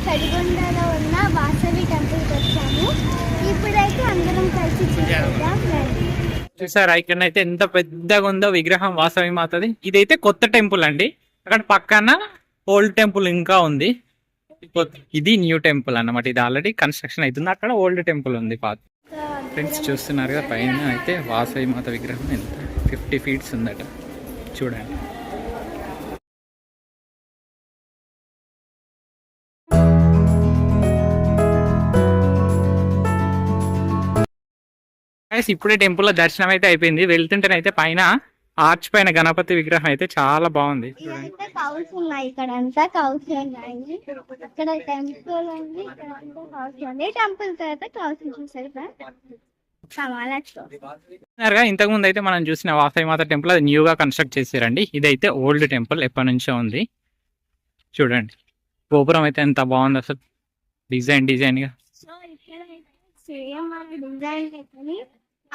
పెడిగొండలో ఉన్న వాసవి టెంపుల్కి వచ్చాము. ఇప్పుడైతే అందరం కలిసి చూసారా ఇక్కడైతే ఎంత పెద్దగా ఉందో విగ్రహం వాసవి మాతది. ఇదైతే కొత్త టెంపుల్ అండి. అక్కడ పక్కన ఓల్డ్ టెంపుల్ ఇంకా ఉంది. ఇది న్యూ టెంపుల్ అన్నమాట. ఇది ఆల్రెడీ కన్స్ట్రక్షన్ అవుతుంది. అక్కడ ఓల్డ్ టెంపుల్ ఉంది పాత. ఫ్రెండ్స్ చూస్తున్నారు కదా పైన అయితే వాసవి మాత విగ్రహం ఎంత 50 feet ఉందట. చూడండి. ఇప్పుడే టెంపుల్ లో దర్శనం అయితే అయిపోయింది. వెళ్తుంటేనైతే పైన ఆర్చ్ పైన గణపతి విగ్రహం అయితే చాలా బాగుంది. కౌస్ ఉన్నాయి, ఇక్కడ అంతా కౌస్ ఉన్నాయి. ఇక్కడ టెంపుల్ ఉంది, ఇక్కడ అంతా కౌస్ ఉంది. టెంపుల్ తర్వాత కౌస్ చూసారు. ఇంతకు ముందు అయితే మనం చూసిన వాసవి మాత టెంపుల్ అది న్యూగా కన్స్ట్రక్ట్ చేశారండి. ఇదైతే ఓల్డ్ టెంపుల్, ఎప్పటి నుంచో ఉంది. చూడండి గోపురం అయితే ఎంత బాగుంది అసలు, డిజైన్ గా.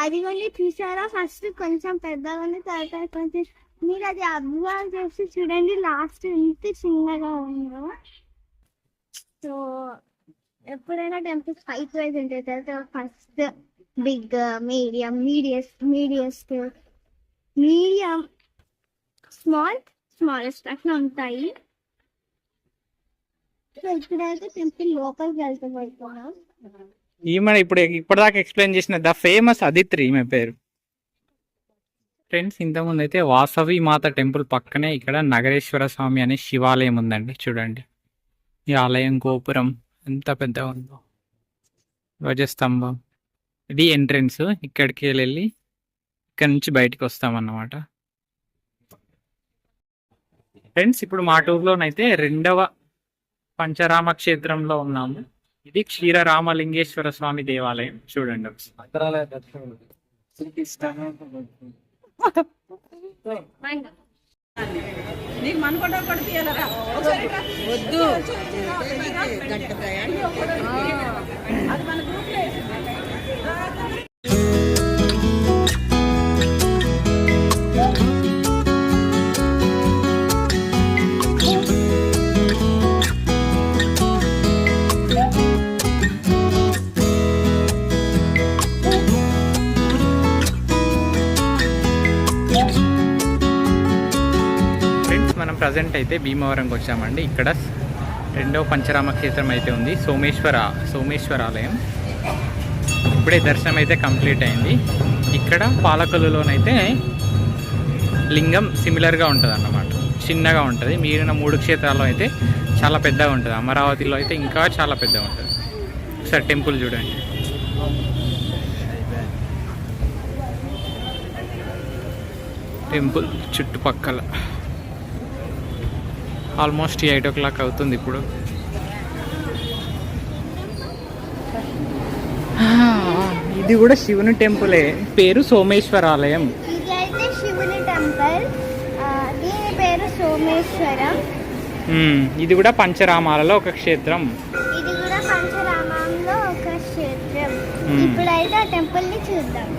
అది కొన్ని చూసారా, ఫస్ట్ కొంచెం పెద్దగా ఉంది, తర్వాత కొంచెం మీరు అది అబ్జర్వ్ చేసి చూడండి లాస్ట్ ఎంత చిన్నగా ఉందో. సో ఎప్పుడైనా టెంపుల్ 5 వైజ్ ఉంటాయి. తర్వాత ఫస్ట్ బిగ్, మీడియం, స్మాలెస్ట్ అట్లా ఉంటాయి. సో ఇప్పుడైతే టెంపుల్ లోపలికి వెళ్తున్నాం. ఈమె ఇప్పటిదాకా ఎక్స్ప్లెయిన్ చేసిన ద ఫేమస్ అదిత్రి ఈమె పేరు. ఫ్రెండ్స్ ఇంతకుముందు అయితే వాసవి మాత టెంపుల్ పక్కనే ఇక్కడ నగరేశ్వర స్వామి అనే శివాలయం ఉందండి. చూడండి ఈ ఆలయం గోపురం ఎంత పెద్దగా ఉందో, ధ్వజస్తంభం. ఇది ఎంట్రన్స్. ఇక్కడికి వెళ్ళి ఇక్కడ నుంచి బయటకు వస్తామన్నమాట. ఫ్రెండ్స్ ఇప్పుడు మా టూర్లోనైతే 2వ పంచరామ క్షేత్రంలో ఉన్నాము. ఇది క్షీరరామలింగేశ్వర స్వామి దేవాలయం. చూడండి ప్రజెంట్ అయితే భీమవరంకి వచ్చామండి. ఇక్కడ 2వ పంచరామ క్షేత్రం అయితే ఉంది, సోమేశ్వరాలయం. ఇప్పుడే దర్శనం అయితే కంప్లీట్ అయింది. ఇక్కడ పాలకొల్లులోనైతే లింగం సిమిలర్గా ఉంటుంది అన్నమాట, చిన్నగా ఉంటుంది. మిగిలిన 3 క్షేత్రాల్లో అయితే చాలా పెద్దగా ఉంటుంది. అమరావతిలో అయితే ఇంకా చాలా పెద్దగా ఉంటుంది. ఒకసారి టెంపుల్ చూడండి. టెంపుల్ చుట్టుపక్కల ఆల్మోస్ట్ 8 o'clock అవుతుంది ఇప్పుడు. ఇది కూడా శివుని టెంపులే, పేరు సోమేశ్వరాలయం. ఇది అయితే శివుని టెంపుల్, దీని పేరు సోమేశ్వరం. ఇది కూడా పంచరామాలలో ఒక క్షేత్రం. ఇది కూడా పంచరామంలో ఒక క్షేత్రం. ఇప్పుడైతే ఆ టెంపుల్ ని చూద్దాం.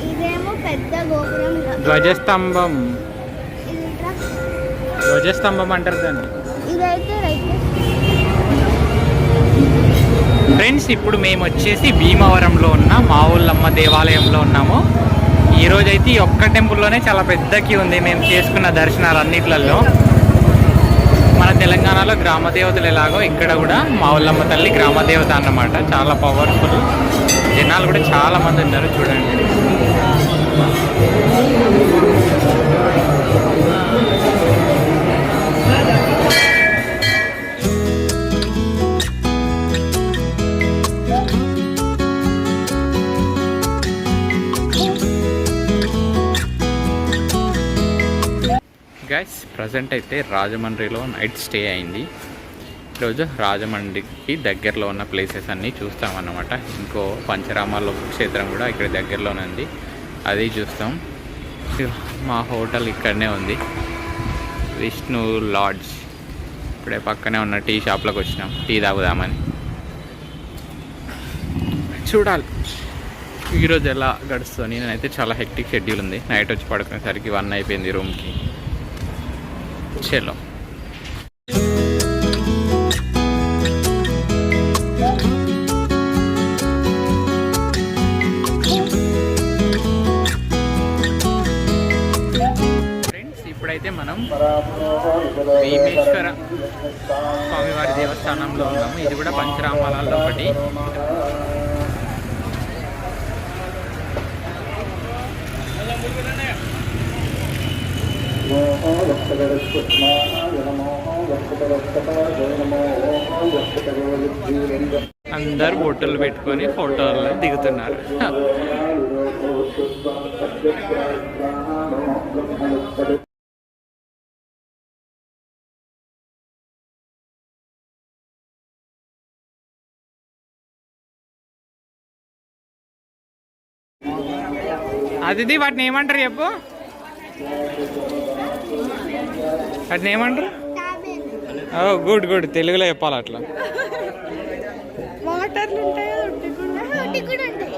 ఇదేమో పెద్ద గోపురం, ధ్వజస్తంభం అంటారు దాన్ని. ఇదైతే ఫ్రెండ్స్ ఇప్పుడు మేము వచ్చేసి భీమవరంలో ఉన్న మా ఊళ్ళమ్మ దేవాలయంలో ఉన్నాము. ఈరోజు అయితే ఈ ఒక్క టెంపుల్లోనే చాలా పెద్ద క్యూ ఉంది. మేము చేసుకున్న దర్శనాలు అన్నిట్లలో. మన తెలంగాణలో గ్రామదేవతలు ఎలాగో ఇక్కడ కూడా మా ఊళ్ళమ్మ తల్లి గ్రామదేవత అన్నమాట. చాలా పవర్ఫుల్. జనాలు కూడా చాలా మంది ఉన్నారు చూడండి. గైస్ ప్రజెంట్ అయితే రాజమండ్రిలో నైట్ స్టే అయింది. ఈరోజు రాజమండ్రికి దగ్గరలో ఉన్న ప్లేసెస్ అన్నీ చూస్తామన్నమాట. ఇంకో పంచరామాల క్షేత్రం కూడా ఇక్కడ దగ్గరలోనే ఉంది. అది చూస్తాం. మా హోటల్ ఇక్కడనే ఉంది, విష్ణు లాడ్జ్. ఇప్పుడే పక్కనే ఉన్న టీ షాప్లోకి వచ్చినాం టీ తాగుదామని. చూడాలి ఈరోజు ఎలా గడుస్తుంది. నేనైతే చాలా హెక్టిక్ షెడ్యూల్ ఉంది. నైట్ వచ్చి పడుకునేసరికి 1 అయిపోయింది రూమ్కి. చలో ఫ్రెండ్స్, ఇప్పుడైతే మనం భీమేశ్వర స్వామివారి దేవస్థానంలో ఉన్నాము. ఇది కూడా పంచరామాలలో ఒకటి. అందరు బొట్టులు పెట్టుకొని ఫోటోలు దిగుతున్నారు. అది వాటిని ఏమంటారు చెప్పు, వాటిని ఏమంటారు? గుడ్ గుడ్, తెలుగులో చెప్పాలి అట్లా. వాటర్లు ఉంటాయో ఉట్టి కూడా ఉంటాయి.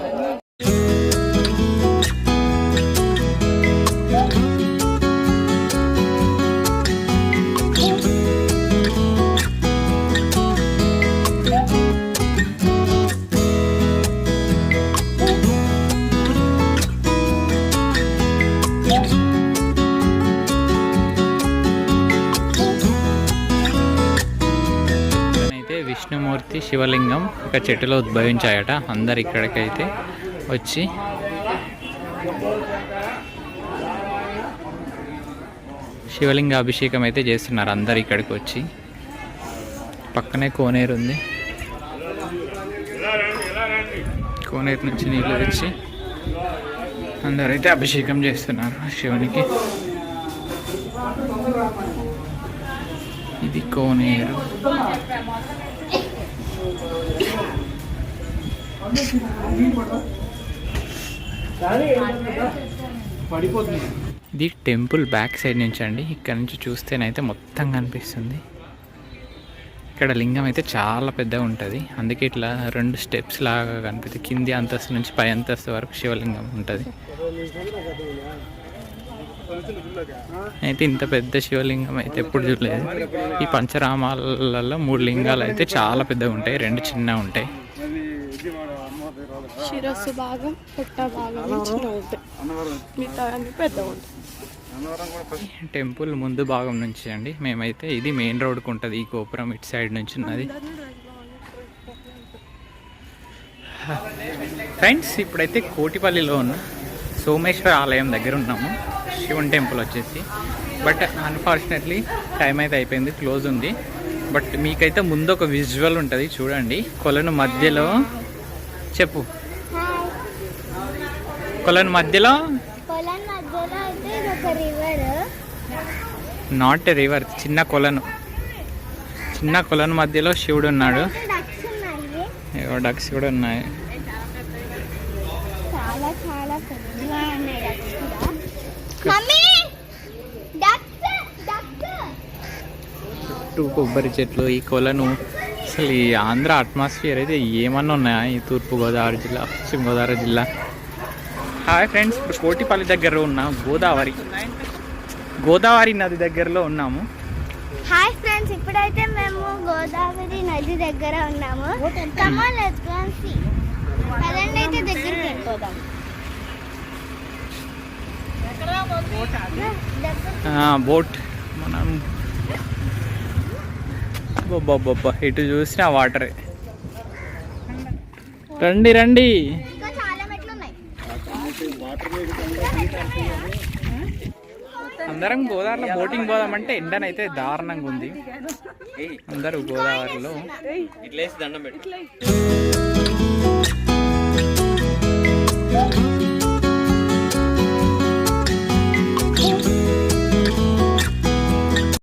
విష్ణుమూర్తి శివలింగం ఒక చెట్టులో ఉద్భవించాయట. అందరు ఇక్కడికైతే వచ్చి శివలింగ అభిషేకం అయితే చేస్తున్నారు. అందరు ఇక్కడికి వచ్చి, పక్కనే కోనేరు ఉంది. కోనేరు నుంచి నీళ్ళు తెచ్చి అందరైతే అభిషేకం చేస్తున్నారు శివునికి. ఇది కోనేరు. ఇది టెంపుల్ బ్యాక్ సైడ్ నుంచి అండి. ఇక్కడ నుంచి చూస్తేనైతే మొత్తం కనిపిస్తుంది. ఇక్కడ లింగం అయితే చాలా పెద్దగా ఉంటుంది, అందుకే ఇట్లా 2 స్టెప్స్ లాగా కనిపిస్తుంది. కింది అంతస్తు నుంచి పై అంతస్తు వరకు శివలింగం ఉంటుంది. అయితే ఇంత పెద్ద శివలింగం అయితే ఎప్పుడు చూడలేదు. ఈ పంచరామాలలో 3 లింగాలు అయితే చాలా పెద్దగా ఉంటాయి, 2 చిన్నగా ఉంటాయి. శిరస్సు భాగం, పుట్ట భాగం చిన్నగా ఉంటాయి, మిగతా పెద్దగా ఉంటాయి. టెంపుల్ ముందు భాగం నుంచి అండి. మేమైతే ఇది మెయిన్ రోడ్కి ఉంటుంది, ఈ గోపురం ఇటు సైడ్ నుంచి ఉన్నది. ఫ్రెండ్స్, ఇప్పుడైతే కోటిపల్లిలో ఉన్న సోమేశ్వర ఆలయం దగ్గర ఉన్నాము. శివన్ టెంపుల్ వచ్చేసి, బట్ అన్ఫార్చునేట్లీ టైం అయితే అయిపోయింది, క్లోజ్ ఉంది. బట్ మీకైతే ముందు ఒక విజువల్ ఉంటుంది చూడండి. కొలను మధ్యలో చెప్పు, కొలను మధ్యలో నాట్ ఎ రివర్, చిన్న కొలను మధ్యలో శివుడు ఉన్నాడు. ఏవో డక్స్ కూడా ఉన్నాయి. చుట్టూ కొబ్బరి చెట్లు, ఈ కొలను. అసలు ఈ ఆంధ్ర అట్మాస్ఫియర్ అయితే ఏమన్నా ఉన్నాయా ఈ తూర్పుగోదావరి జిల్లా, పశ్చిమ గోదావరి జిల్లా. హాయ్ ఫ్రెండ్స్, ఇప్పుడు కోటిపల్లి దగ్గర ఉన్న గోదావరి నది దగ్గరలో ఉన్నాము. హాయ్ ఫ్రెండ్స్, ఇప్పుడైతే మేము గోదావరి నది దగ్గర ఉన్నాము. అదండి అయితే దగ్గరికి వెళ్ళిపోదాం. బోట్ మనం బొబ్బా ఇటు చూసిన వాటరే. రండి రండి. ఇంకా చాలా మెట్లు ఉన్నాయి. అందరం గోదావరిలో బోటింగ్ పోదామంటే ఎండనైతే దారుణంగా ఉంది. అందరూ గోదావరిలో ఇట్లేసి దండం పెట్టు.